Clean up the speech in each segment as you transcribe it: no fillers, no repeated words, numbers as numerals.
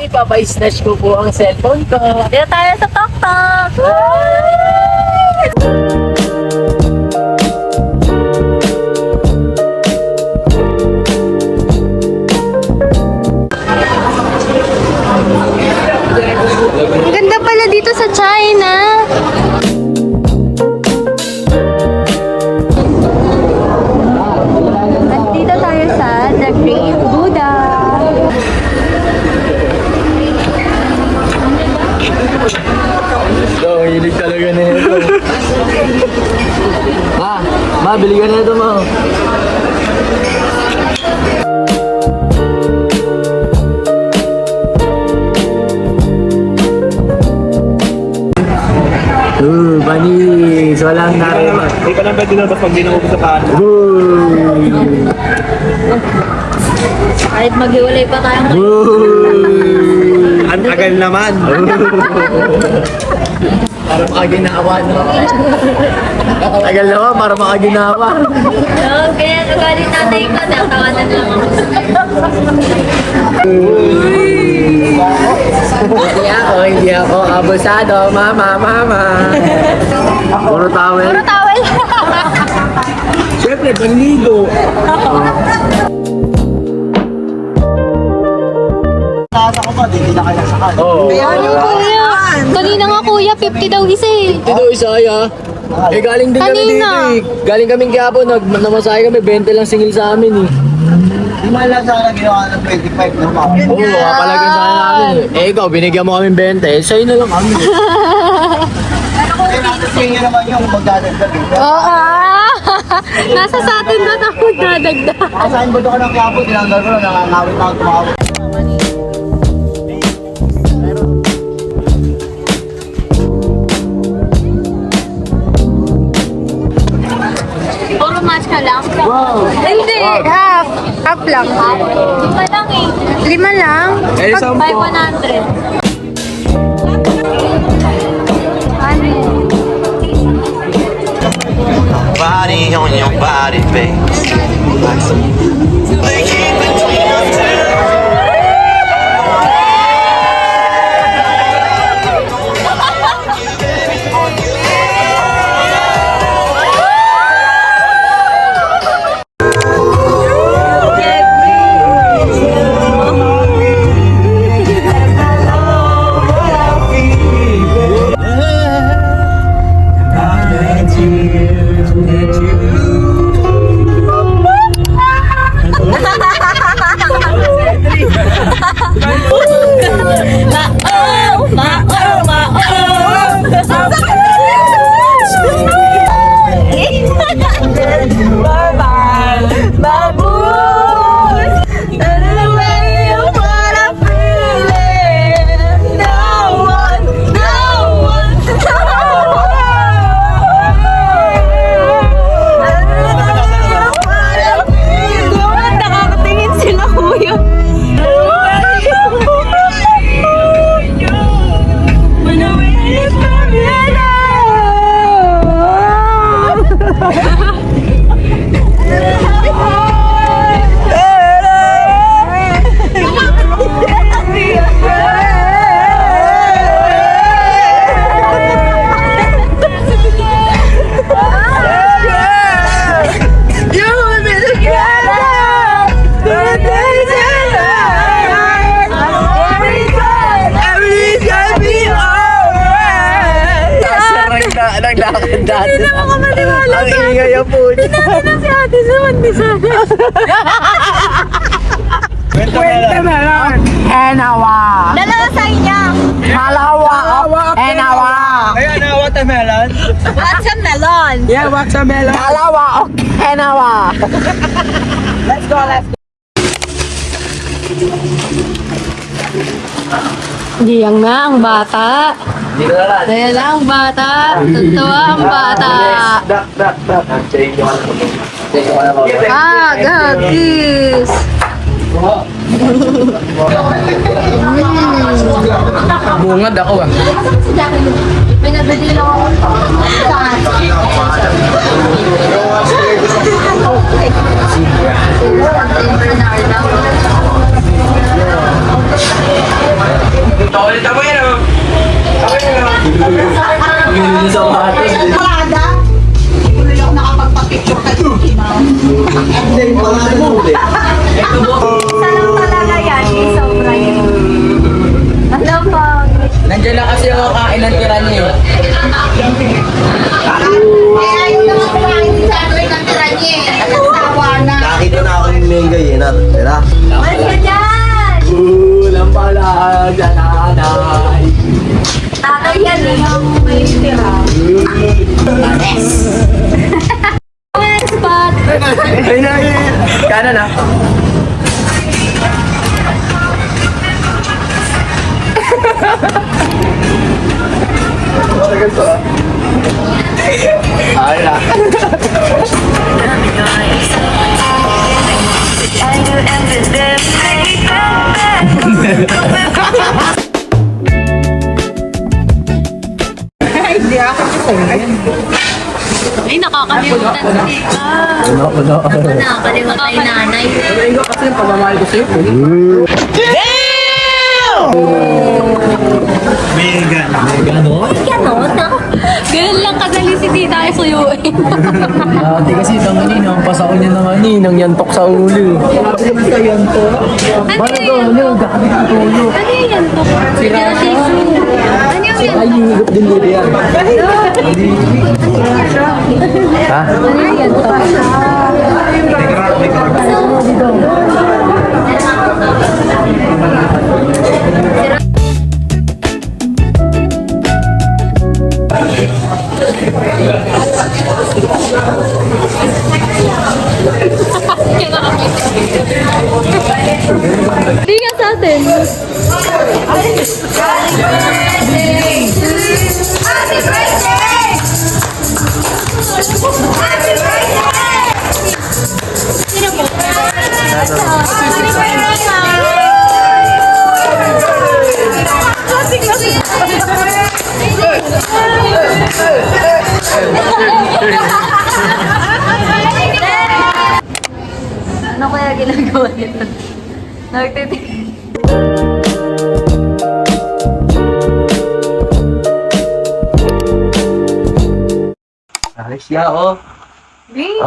ipapa-snatch ko po ang cellphone ko. Dito tayo sa Tok-Tok! Ang ganda pala dito sa China. At dito tayo sa The Great Buddha. So, hilig talaga na ito. Bili ka na ito, ma. Banis! Walang narinig. Hindi pa lang pwede na pag di na sa kanan. Kahit maghiwalay pa tayo. Ang tagal naman. Para makaginawa, no? Tagal naman, para makaginawa. No, kaya nagalit tatay ko, natawanan lang ako. Hindi ako abusado, mama. Puro towel. Puro towel. Siyempre, panligo. Oo. Ano kuya? Kanina nga kuya, 50 daw isa eh. Ito isa ya. Galing din kami dito Kanina. Galing kaming Quiapo, namasahe kami, 20 lang singil sa amin eh. Di man lang sana ginawa ng 25 na map. Oo, kapalagyan sa namin eh. Ikaw, binigyan mo kami 20, sa'yo na lang kami. Kaya natin tingin naman yung magdadagdag. Oo. Nasa sa atin na ako dadagdag. Kasahin ba ito ka ng Quiapo, tinanggal ko na nangangawit na ako tumawag. Puro match ka lang? Wow! Hindi, half. Half lang. Lima lang eh. Lima lang? Eh, isang Pag po. 500. Ano? Body on your body, babe. They keep between us two. Hindi na ako maniwala. Ang ingay ang po niya. Tinanong na si ate sa Mandisana. Kwenta na lang. Enawa! Dalawa sa inyo. Halawa! Enawa! Kaya na watermelon. What's a melon? Yeah, watermelon. Halawa! Enawa! Let's go. Diyang na ang bata. Dito na lang. Daya lang ang bata. Totoo ang bata. Change yung ano. Gagis. Bungad ako ah. Pinabili lang ako. Saan? St. Bernardo. Tama yan o. Ganun sa sapatos. Parada. Tuloy ako nakapagpa-picture kay Cookie Mom. Hindi, yung pangalan mo. Ito mo. Isa lang talaga yan, isang fry. Alam po. Nandiyan lang kasi ako kain ng tira niyo. Eh, ayaw naman kumain din sa akin ng tira niya eh. Nagsawa na. Nakita na ako yung mega yun at. Tira. Mas ka dyan! Lampalag sa nanay. Tatay yan eh, yung may tira. Spot! Ay, kanan na. Ay na. Ay, nakakalimutan si Ika. Ano? Nakakalimutan yung nanay. Pero ikaw kasi yung pagmamahal ko sa'yo. Mega. Ganon? Ganon, no? Ganun lang kadali si tita ay suyuin. Dati kasi itong ninang, pasako niya naman ninang yantok sa ulo. Grabe naman sa yantok. Ano Ano yun? to? Ano? Gabi ka tulo. Ano yun yan po? Sira tissue. Ano yung yan? Ay, hihigop din nila yan. Ha? Ano yung yan po? Hindi ka sa atin. Happy birthday! Happy birthday! Sino po? Ano kaya ginagawa nito? Nagtitig. Alis siya ako. Bing!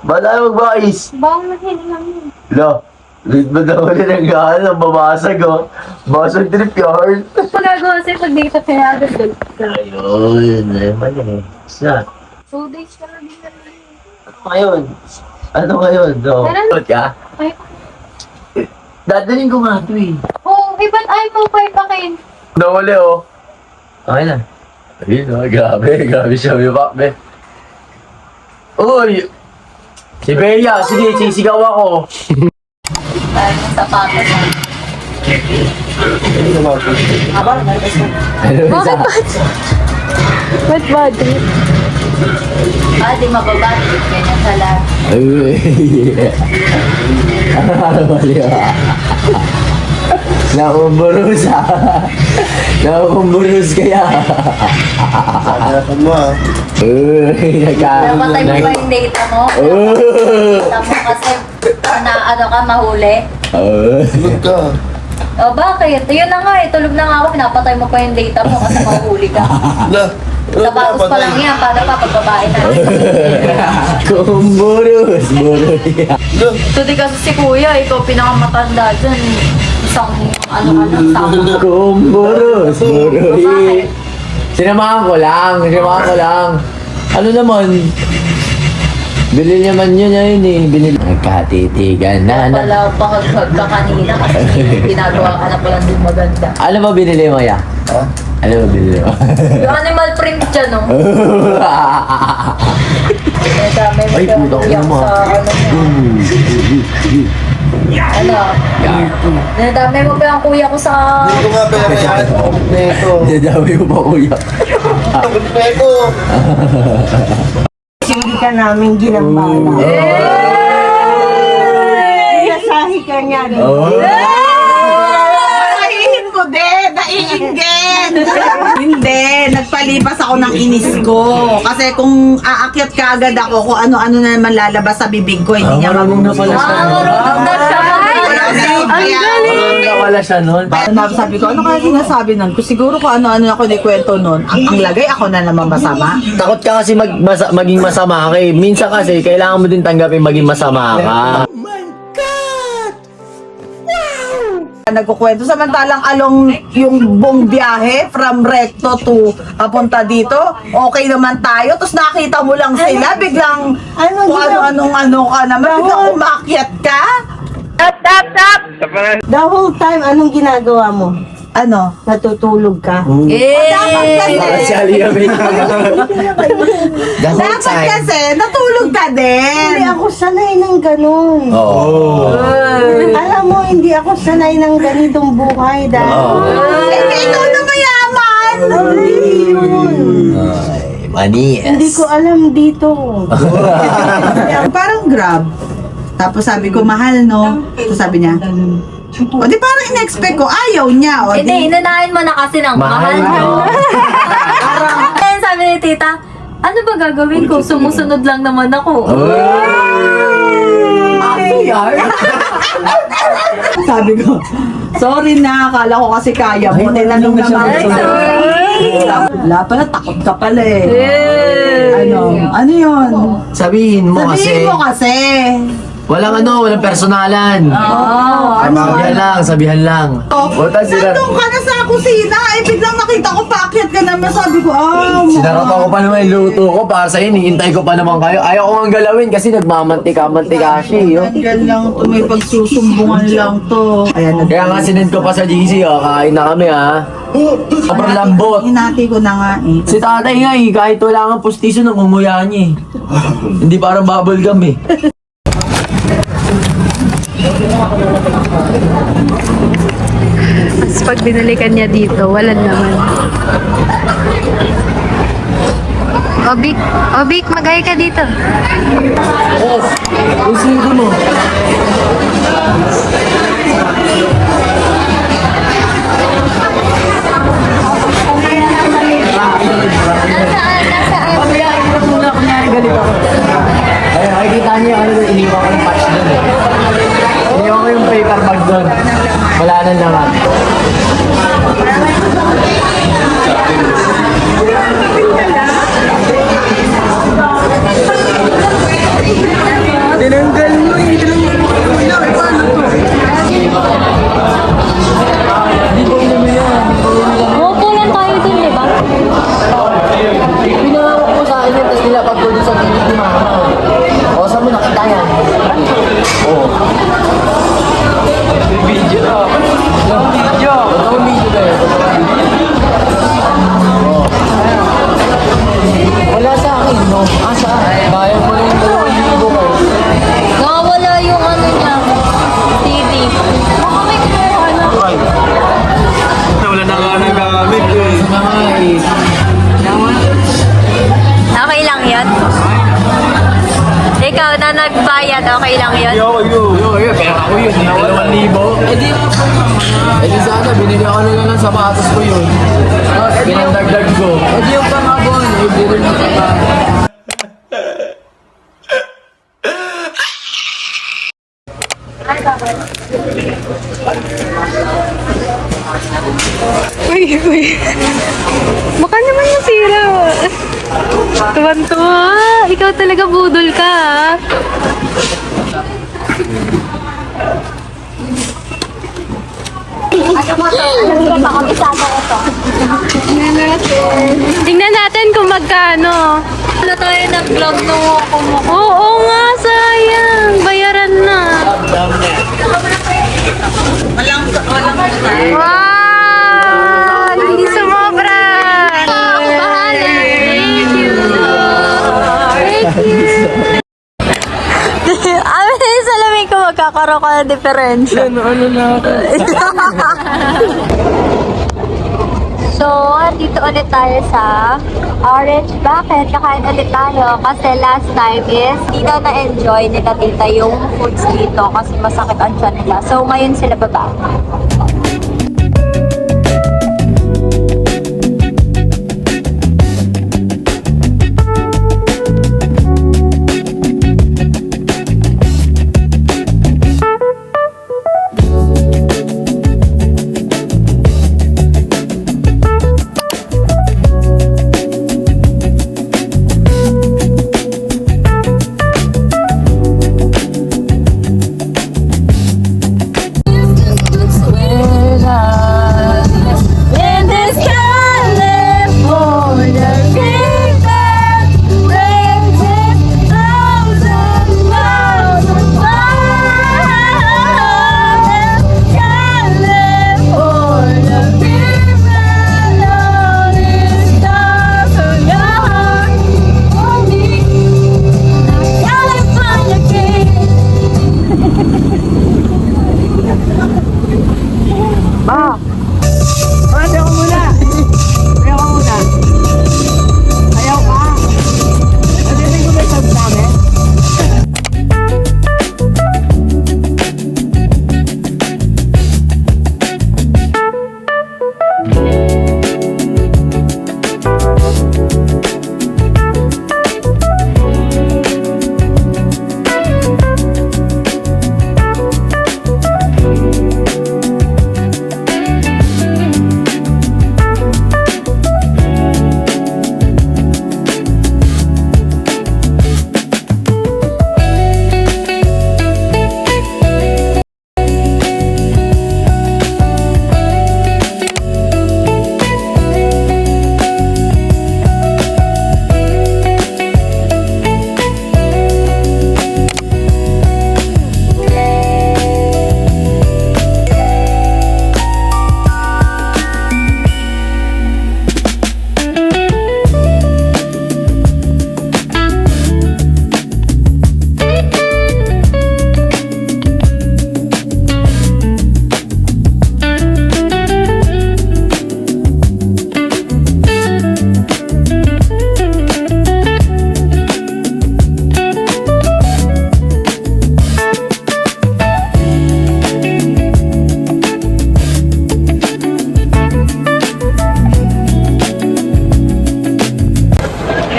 Ba't tayo mag-bais? Bawang na hiningang yun. Lo, Late ba daw ulit ang gano'n? Babasag oh. Basag trip yard. Pagagawa sa'yo pag dito pinagagod ka. Ayun, naman eh. Isa. 2 days ka na din na rin. Ano ngayon? Ano ngayon? No. Tara. Ba't ka? Ay, Dadalhin ko nga ito eh. oh, iba't ay mo pa ipakin. Nawali oh. Okay na. Ayun oh, grabe. Grabe siya, may be. Uy! Si Bea, sige, sisigaw ako. Dahil ng sapatos. Bakit ba? Ba't ba? Ah, di mababati. Ganyan sa lahat. Mali ah. Nakumburus ah. Nakumburus kaya. Hanapan mo ah. Napatay mo ba yung data mo? Data mo kasi na ano ka, mahuli. Tulog ka. O bakit? Yun na nga eh, tulog na nga ako, pinapatay mo pa yung data mo kasi mahuli ka. Sapatos pa lang yan, paano pa pagbabae na? Kumburus. Burus. Ito di kasi si kuya, ikaw pinakamatanda dyan. Isang sama. Kumburus. Burus. Sinamahan ko lang. Ano naman? Bili naman yun eh. Binili. Nagkatitigan na. Pala pahaghag ka kanina kasi ginagawa ka na pala din maganda. Ano ba binili mo ya? Ha? Ano ba binili mo? Yung animal print dyan, no? Eh, dami mo Ay, yung puta ko kuya naman. sa ano niya. Ano? Nadami mo pa yung kuya ko sa... Hindi ko nga pera yan. Neto. Dadami mo pa kuya. Neto. Hindi ka namin ginambala. Nasahi ka niyan. Sahihin mo din, naiinggit. Hindi, nagpalipas ako ng inis ko. Kasi kung aakyat ka agad ako, kung ano-ano na naman lalabas sa bibig ko, hindi niya Marunong na pala siya. Marunong na siya. Wala Wala siya nun. Sabi ko, ano kaya sinasabi nun? Kung siguro kung ano-ano ako ni kwento nun, ang lagay ako na naman masama. Takot ka kasi maging masama ka eh. Minsan kasi, kailangan mo din tanggapin maging masama ka. Nagkukwento samantalang along yung buong biyahe from Recto to papunta dito, okay naman tayo, tapos nakita mo lang sila, biglang kung ano-ano ka naman, biglang umakyat ka. The whole time, anong ginagawa mo? Ano? Natutulog ka? Dapat kasi, Si Aliyah, may dapat kasi, natulog ka Hindi din. ako sanay ng ganun. Oo. Alam mo, hindi ako sanay ng ganitong buhay dahil... Eh, ikaw na mayaman. Manies. Hindi ko alam dito. Parang Grab. Tapos sabi ko, mahal no? Tapos sabi niya, o di parang in-expect ko, ayaw niya. O Hindi, di, inunahin mo na kasi ng mahal mo. Kaya sabi ni tita, ano ba gagawin ko? Sumusunod lang naman ako. sabi ko, sorry na, akala ko kasi kaya mo. Tinanong naman Ay, ko. sorry. Wala pala, takot ka pala eh. Ano yun? Sabihin mo Sabihin kasi. mo kasi. Walang personalan. Sabihan lang. Buta sila. Nandun ka na sa kusina, eh biglang nakita ko, paakyat ka naman. Sabi ko, Sinarap ako pa naman yung luto ko para sa'yo. Hinihintay ko pa naman kayo. Ayaw ko nga galawin kasi nagmamantika-mantika siya. Yo. Tanggal lang to, may pagsusumbungan lang to. Ayan, Kaya nga sinend ko pa sa GC. Kain na kami Sobrang lambot. hinati ko na nga eh. Si tatay nga kahit wala nga pustiso, namumuya niya Hindi parang bubble gum Tapos pag binalikan niya dito, wala naman. Obik, magay ka dito. Usin mo. Ay, nakikita niyo ano doon, iniwan ko yung patch doon Iniwan ko yung paper bag doon. Wala na naman. Tinanggal mo Opo lang tayo dun, di ba? Pinawak ko sa akin yun, tapos nilapag ko dun sa pilit ni mama. O, saan mo nakita yan? Oo. Video na. Video. Ito ang video kayo. Wala sa akin, no? Asa? Bayang mo yung 2,000 ko. Nakawala yung ano niya, CD. Baka may kinuha na. Wala na nga nagamit eh. Okay lang yan? Ikaw na nagbayad, okay lang yan? Pera ko yun. 2,000. Eh di sana, binili ako nila ng sapatos ko yun. Pinandagdag ko. Eh di yung pangabon, ibili ng sapatos. Uy. Baka naman masira. Tuwan-tuwa. Ikaw talaga budol ka, Tingnan natin kung magkano. Ano tayo nag-vlog nung ako mo? Oo nga, sayang. Bayaran na. Wow! Hindi sumobra. Bahala. Thank you. Salamin ko magkakaroon ka ng diferensya. Ano na ako? So, dito ulit tayo sa Orange. Bakit? Kakain ulit tayo kasi last time is di daw na-enjoy nila tita yung foods dito kasi masakit ang tiyan nila. So, ngayon sila baba.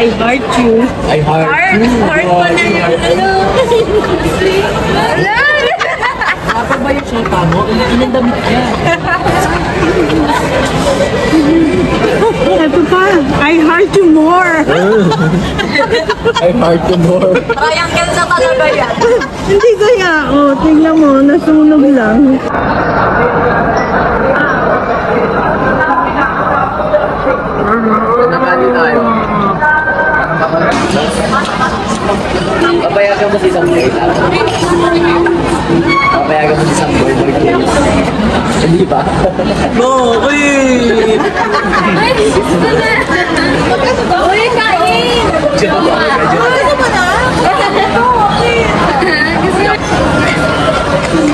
I heart you. I heart you. Heart pa na yung ano. Kapag ba yung shota mo? Inandamit niya. Ito pa, I heart you more. I heart you more. Triangle na talaga yan. Hindi kaya, oh, tingnan mo, nasunog lang. Nabali tayo. Papayagan mo si isang boy. Papayagan mo si isang boy. Hindi ba? Bakit? Uy, kain!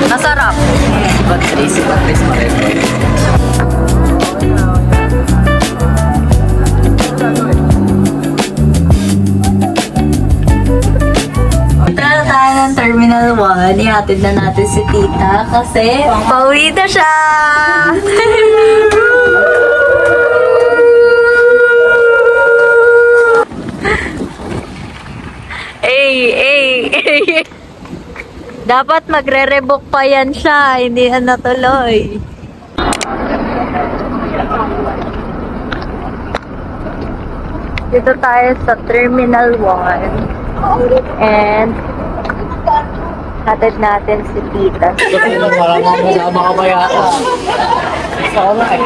Masarap. Patris Marepo. Tara tayo ng Terminal 1. Ihatid na natin si tita kasi pauwi na siya! Dapat magre-rebook pa yan siya, hindi na natuloy. Dito tayo sa Terminal 1. And hatid natin si tita. Kasi parang makasama ka pa yata. Sama eh.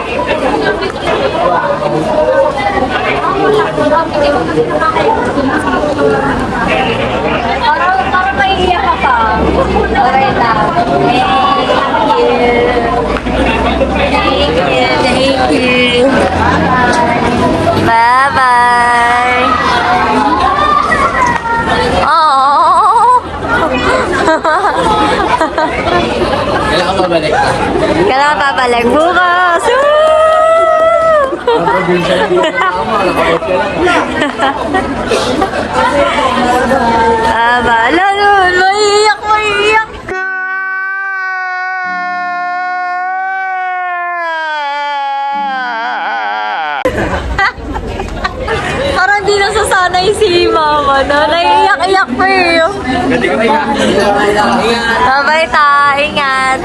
Parang maiiyak ka pa. Okay lang. Thank you. Bye-bye. Oh. Kailangan mabalik ka. Kailangan babalik bukas. Ang probinsya na dito na nakapot ka lang. Ala nun, maiiyak. Parang di nasasanay si mama na naiiyak-iyak pa eh. Bye-bye ta, ingat.